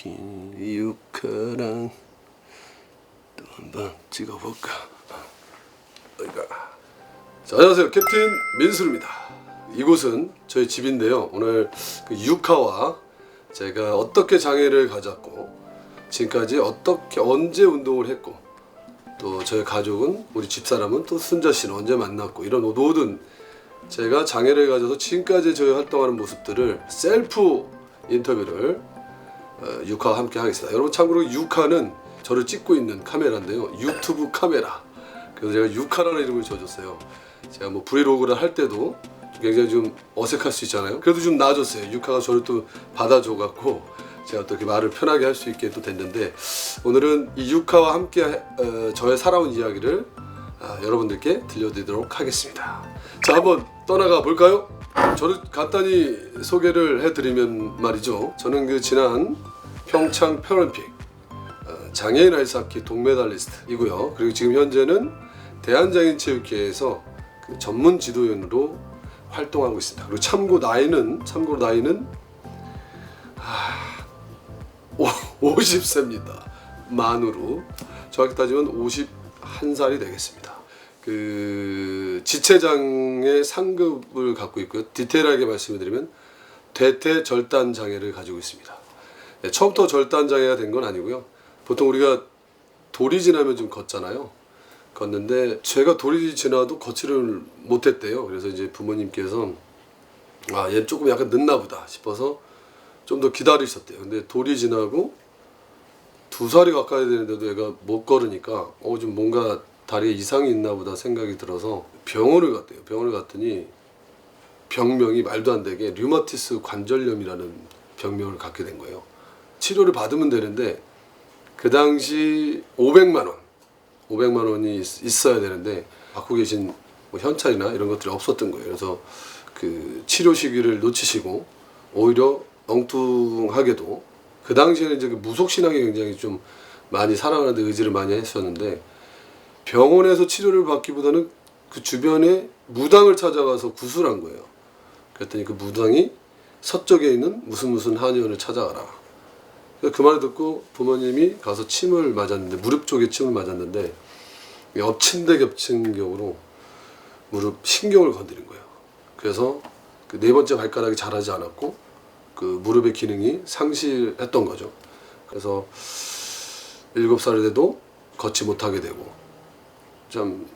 육화랑 또 한번 찍어볼까. 자, 안녕하세요, 캡틴 민수입니다. 이곳은 저희 집인데요. 오늘 그 육화와 제가 어떻게 장애를 가졌고 지금까지 어떻게 언제 운동을 했고 또 저희 가족은 우리 집사람은 또 순자 씨는 언제 만났고 이런 모든 제가 장애를 가져서 지금까지 저희 활동하는 모습들을 셀프 인터뷰를 육화와 함께 하겠습니다. 여러분 참고로 육화는 저를 찍고 있는 카메라인데요. 유튜브 카메라. 그래서 제가 육화라는 이름을 지어줬어요. 제가 뭐 브이로그를 할 때도 굉장히 좀 어색할 수 있잖아요. 그래도 좀 나아졌어요. 육화가 저를 또 받아줘갖고 제가 또 이렇게 말을 편하게 할 수 있게 또 됐는데 오늘은 이 육화와 함께 저의 살아온 이야기를 여러분들께 들려드리도록 하겠습니다. 자, 한번 떠나가 볼까요? 저를 간단히 소개를 해드리면 말이죠. 저는 그 지난 평창 패럴림픽 장애인 아이스하키 동메달리스트이고요. 그리고 지금 현재는 대한장애인체육회에서 그 전문 지도인으로 활동하고 있습니다. 그리고 참고로 나이는 50세입니다. 만으로 정확히 따지면 51살이 되겠습니다. 그 지체장애 상급을 갖고 있고요. 디테일하게 말씀을 드리면 대퇴절단 장애를 가지고 있습니다. 네, 처음부터 절단 장애가 된 건 아니고요. 보통 우리가 돌이 지나면 좀 걷잖아요. 걷는데 제가 돌이 지나도 걷지를 못했대요. 그래서 이제 부모님께서 얘 조금 약간 늦나 보다 싶어서 좀 더 기다리셨대요. 근데 돌이 지나고 2살이 가까이 되는데도 얘가 못 걸으니까 좀 뭔가 다리에 이상이 있나 보다 생각이 들어서 병원을 갔대요. 병원을 갔더니 병명이 말도 안 되게 류마티스 관절염이라는 병명을 갖게 된 거예요. 치료를 받으면 되는데 그 당시 500만 원이 있어야 되는데 갖고 계신 뭐 현찰이나 이런 것들이 없었던 거예요. 그래서 그 치료 시기를 놓치시고 오히려 엉뚱하게도 그 당시에는 이제 그 무속신앙이 굉장히 좀 많이 살아가는데 의지를 많이 했었는데 병원에서 치료를 받기보다는 그 주변에 무당을 찾아가서 구술한 거예요. 그랬더니 그 무당이 서쪽에 있는 무슨 한의원을 찾아가라. 그 말을 듣고 부모님이 가서 침을 맞았는데 무릎 쪽에 침을 맞았는데 엎친 데 겹친 격으로 무릎 신경을 건드린 거예요. 그래서 그 4번째 발가락이 자라지 않았고 그 무릎의 기능이 상실했던 거죠. 그래서 7살이 돼도 걷지 못하게 되고 좀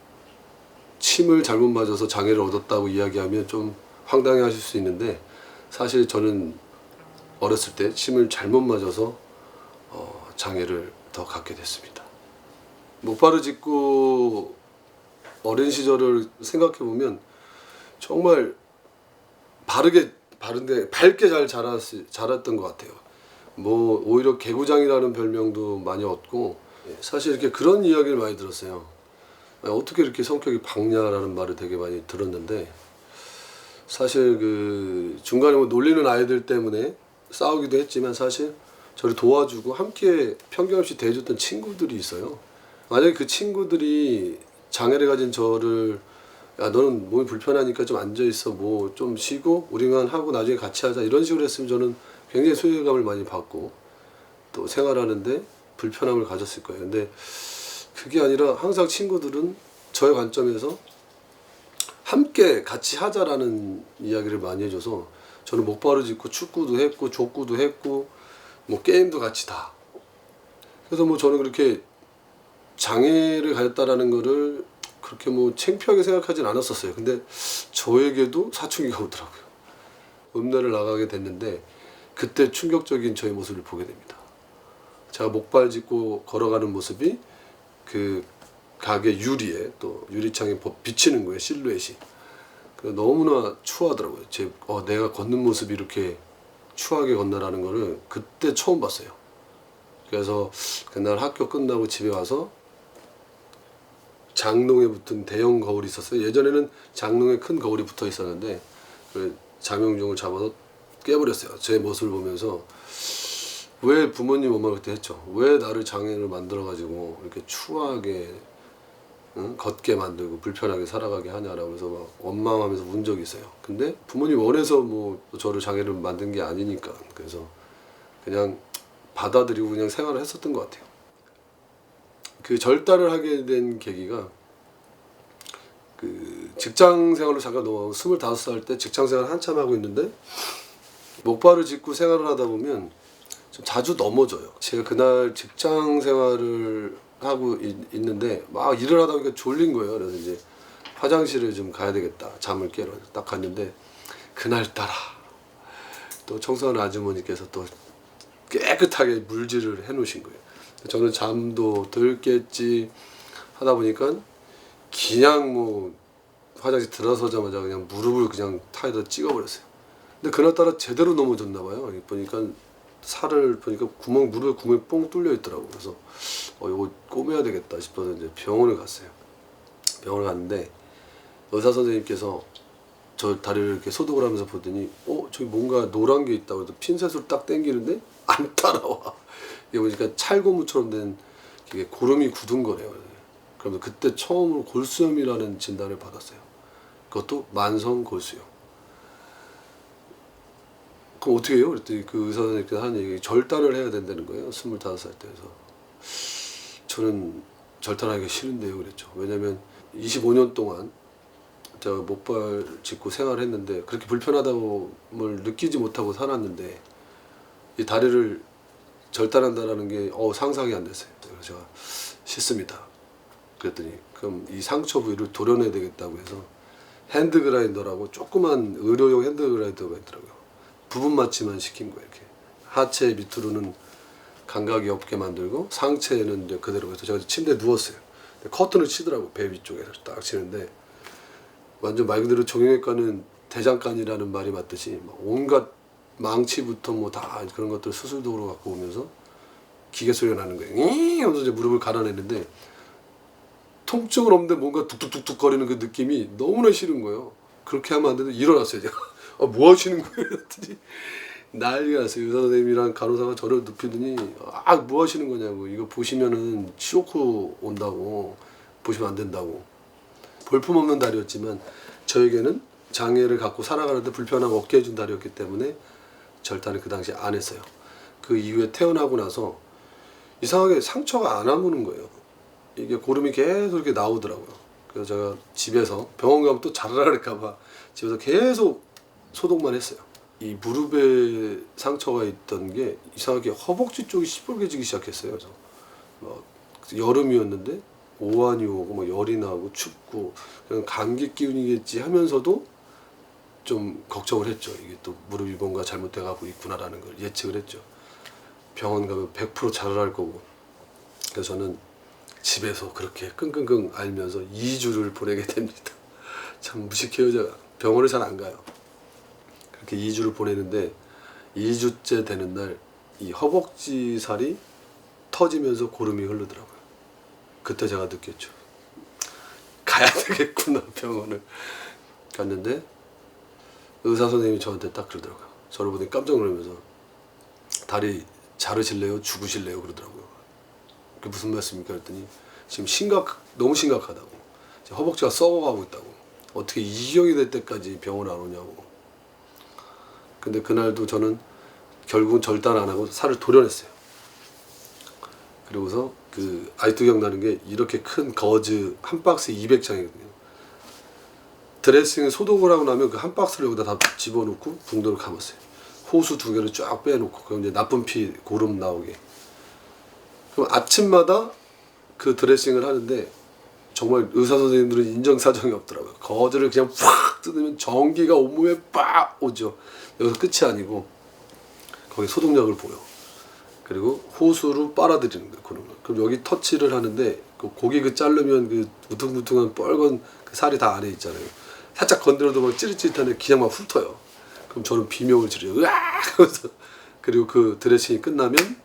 침을 잘못 맞아서 장애를 얻었다고 이야기하면 좀 황당해 하실 수 있는데 사실 저는 어렸을 때 침을 잘못 맞아서 장애를 더 갖게 됐습니다. 목발을 짚고 어린 시절을 생각해 보면 정말 바른데 밝게 잘 자랐던 것 같아요. 뭐 오히려 개구장이라는 별명도 많이 얻고 사실 이렇게 그런 이야기를 많이 들었어요. 어떻게 이렇게 성격이 밝냐라는 말을 되게 많이 들었는데 사실 그 중간에 뭐 놀리는 아이들 때문에 싸우기도 했지만 사실 저를 도와주고 함께 편견 없이 대해줬던 친구들이 있어요. 만약에 그 친구들이 장애를 가진 저를 너는 몸이 불편하니까 좀 앉아있어 뭐 좀 쉬고 우리만 하고 나중에 같이 하자 이런 식으로 했으면 저는 굉장히 소외감을 많이 받고 또 생활하는데 불편함을 가졌을 거예요. 근데 그게 아니라 항상 친구들은 저의 관점에서 함께 같이 하자라는 이야기를 많이 해줘서 저는 목발을 짚고 축구도 했고 족구도 했고 뭐 게임도 같이 다. 그래서 뭐 저는 그렇게 장애를 가졌다라는 거를 그렇게 뭐 창피하게 생각하진 않았었어요. 근데 저에게도 사춘기가 오더라고요. 읍내를 나가게 됐는데 그때 충격적인 저의 모습을 보게 됩니다. 제가 목발 짚고 걸어가는 모습이 그 가게 유리에 또 유리창에 비치는 거예요. 실루엣이. 너무나 추하더라고요. 내가 걷는 모습이 이렇게 추하게 걷나라는 거를 그때 처음 봤어요. 그래서 그날 학교 끝나고 집에 와서 장롱에 붙은 대형 거울이 있었어요. 예전에는 장롱에 큰 거울이 붙어 있었는데 장롱종을 잡아서 깨버렸어요. 제 모습을 보면서 왜 부모님 엄마가 그때 했죠. 왜 나를 장애를 만들어가지고 이렇게 추하게 걷게 만들고 불편하게 살아가게 하냐라고 해서 막 원망하면서 운 적이 있어요. 근데 부모님 원해서 뭐 저를 장애를 만든 게 아니니까 그래서 그냥 받아들이고 그냥 생활을 했었던 것 같아요. 그 절단을 하게 된 계기가 그 직장 생활로 잠깐 넘어가고 25살 때 직장 생활을 한참 하고 있는데 목발을 짚고 생활을 하다 보면 좀 자주 넘어져요. 제가 그날 직장 생활을 하고 있는데 막 일을 하다 보니까 졸린 거예요. 그래서 이제 화장실을 좀 가야 되겠다. 잠을 깨러 딱 갔는데 그날따라 또 청소하는 아주머니께서 또 깨끗하게 물질을 해놓으신 거예요. 저는 잠도 덜 깼지 하다 보니까 그냥 뭐 화장실 들어서자마자 그냥 무릎을 그냥 타에다 찍어버렸어요. 근데 그날따라 제대로 넘어졌나 봐요. 보니까 살을 보니까 무릎에 구멍이 뽕 뚫려 있더라고. 그래서 이거 꼬매야 되겠다 싶어서 이제 병원을 갔어요. 병원을 갔는데 의사 선생님께서 저 다리를 이렇게 소독을 하면서 보더니 저기 뭔가 노란 게 있다고 해서 핀셋으로 딱 당기는데 안 따라와. 이게 보니까 찰고무처럼 된 이게 고름이 굳은 거래요. 그러면 그때 처음으로 골수염이라는 진단을 받았어요. 그것도 만성 골수염. 그럼 어떻게 해요? 그랬더니 그 의사 선생님께서 하는 얘기 절단을 해야 된다는 거예요. 25살 때에서. 저는 절단하기가 싫은데요 그랬죠. 왜냐면 25년 동안 제가 목발 짚고 생활했는데 그렇게 불편하다고 뭘 느끼지 못하고 살았는데 이 다리를 절단한다라는 게 상상이 안 됐어요. 그래서 제가 싫습니다. 그랬더니 그럼 이 상처 부위를 도려내야 되겠다고 해서 핸드 그라인더라고 조그만 의료용 핸드 그라인더가 있더라고요. 부분 마취만 시킨 거예요. 이렇게 하체 밑으로는 감각이 없게 만들고 상체는 이제 그대로 해서 제가 침대에 누웠어요. 커튼을 치더라고. 배 위쪽에서 딱 치는데 완전 말 그대로 정형외과는 대장간이라는 말이 맞듯이 온갖 망치부터 뭐 다 그런 것들 수술도구로 갖고 오면서 기계 소리가 나는 거예요. 이 하면서 이제 무릎을 갈아내는데 통증은 없는데 뭔가 툭툭툭툭 거리는 그 느낌이 너무나 싫은 거예요. 그렇게 하면 안 되는데 일어났어요. 제가 뭐 하시는 거예요? 그랬더니 난리가 났어요. 의사 선생님이랑 간호사가 저를 눕히더니 뭐 하시는 거냐고. 이거 보시면은 시오코 온다고. 보시면 안 된다고. 볼품없는 다리였지만 저에게는 장애를 갖고 살아가는데 불편함 없게 해준 다리였기 때문에 절단을 그 당시에 안 했어요. 그 이후에 태어나고 나서 이상하게 상처가 안 아무는 거예요. 이게 고름이 계속 이렇게 나오더라고요. 그래서 제가 집에서 병원 가면 또 자라랄까봐 집에서 계속 소독만 했어요. 이 무릎에 상처가 있던 게 이상하게 허벅지 쪽이 시뻘개지기 시작했어요. 그래서 여름이었는데 오한이 오고 열이 나고 춥고 그냥 감기 기운이겠지 하면서도 좀 걱정을 했죠. 이게 또 무릎이 뭔가 잘못돼가고 있구나라는 걸 예측을 했죠. 병원 가면 100% 자랄 거고. 그래서 저는 집에서 그렇게 끙끙끙 앓면서 2주를 보내게 됩니다. 참 무식해요. 제가 병원을 잘 안 가요. 그렇게 2주를 보내는데 2주째 되는 날 이 허벅지 살이 터지면서 고름이 흐르더라고요. 그때 제가 느꼈죠. 가야 되겠구나. 병원을 갔는데 의사 선생님이 저한테 딱 그러더라고요. 저를 보더니 깜짝 놀라면서 다리 자르실래요? 죽으실래요? 그러더라고요. 그게 무슨 말씀입니까? 그랬더니 지금 너무 심각하다고. 허벅지가 썩어가고 있다고. 어떻게 이 지경이 될 때까지 병원 안 오냐고. 근데 그날도 저는 결국은 절단 안 하고 살을 도려냈어요. 그리고서 그 아직도 기억나는 게 이렇게 큰 거즈 한 박스에 200장이거든요. 드레싱을 소독을 하고 나면 그 한 박스를 여기다 다 집어넣고 붕도를 감았어요. 호수 2개를 쫙 빼놓고 그럼 이제 나쁜 피 고름 나오게. 그럼 아침마다 그 드레싱을 하는데 정말 의사 선생님들은 인정사정이 없더라고요. 거즈를 그냥 팍 뜯으면 전기가 온몸에 빡 오죠. 여기서 끝이 아니고 거기 소독약을 보여. 그리고 호수로 빨아들이는 거예요. 그럼 여기 터치를 하는데 그 고기 자르면 그 우퉁우퉁한 뻘건 그 살이 다 안에 있잖아요. 살짝 건드려도 막 찌릿찌릿한데 그냥 막 훑어요. 그럼 저는 비명을 지르죠. 으악! 하면서 그리고 그 드레싱이 끝나면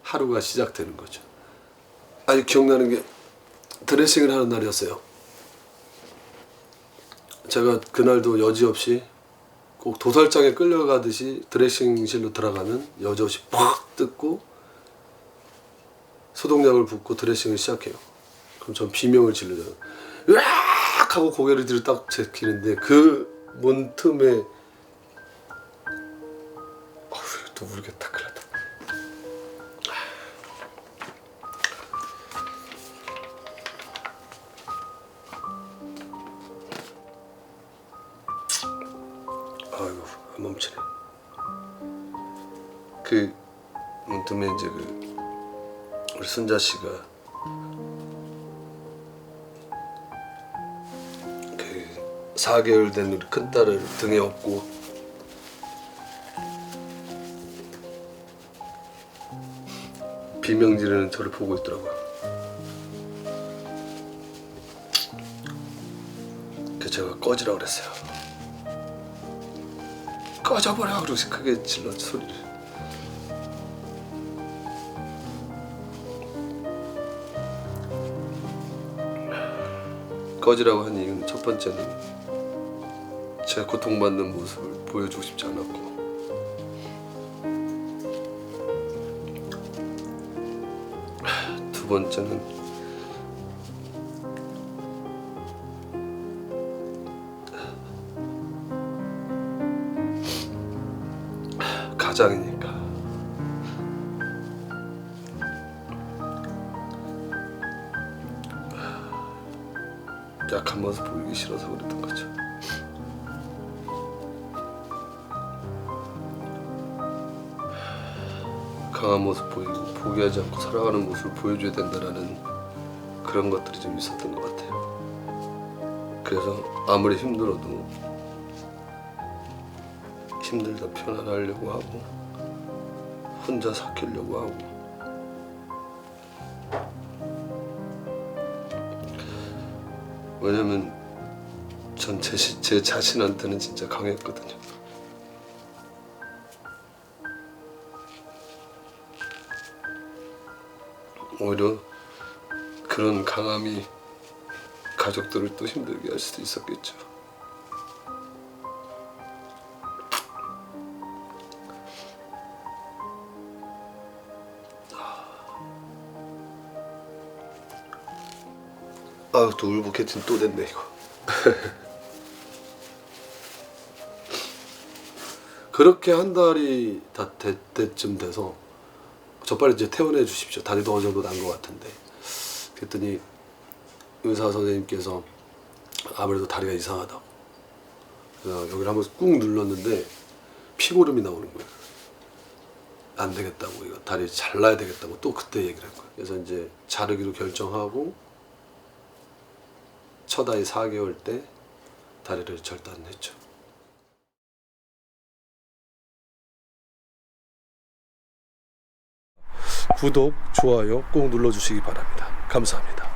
하루가 시작되는 거죠. 아직 기억나는 게 드레싱을 하는 날이었어요. 제가 그날도 여지없이 꼭 도살장에 끌려가듯이 드레싱실로 들어가면 여지없이 팍 뜯고 소독약을 붓고 드레싱을 시작해요. 그럼 전 비명을 지르죠. 으악! 하고 고개를 뒤로 딱 제키는데 그 문 틈에 또 모르겠다. 큰일 났다. 안 멈추네. 그 문틈에 이제 우리 순자 씨가 그 4개월 된 우리 큰 딸을 등에 업고 비명 지르는 저를 보고 있더라고요. 그래서 제가 꺼지라고 그랬어요. 꺼져버려! 그러고 크게 질렀지 소리를. 꺼지라고 한 이유는 첫 번째는 제가 고통받는 모습을 보여주고 싶지 않았고, 두 번째는 가장이니까. 약한 모습 보이기 싫어서 그랬던 거죠. 강한 모습 보이고 포기하지 않고 살아가는 모습을 보여줘야 된다라는 그런 것들이 좀 있었던 것 같아요. 그래서 아무리 힘들어도 힘들다 표현하려고 하고 혼자 삭히려고 하고, 왜냐면 전 제 자신한테는 진짜 강했거든요. 오히려 그런 강함이 가족들을 또 힘들게 할 수도 있었겠죠. 아유, 또 울부캐틴 또 됐네 이거. 그렇게 한 달이 다 때쯤 돼서 저 빨리 이제 퇴원해 주십시오. 다리도 어느 정도 난 것 같은데. 그랬더니 의사 선생님께서 아무래도 다리가 이상하다고. 그래서 여기를 한번 꾹 눌렀는데 피고름이 나오는 거예요. 안 되겠다고, 이거 다리 잘라야 되겠다고 또 그때 얘기를 한 거예요. 그래서 이제 자르기로 결정하고 첫 아이 4개월 때 다리를 절단했죠. 구독, 좋아요 꼭 눌러주시기 바랍니다. 감사합니다.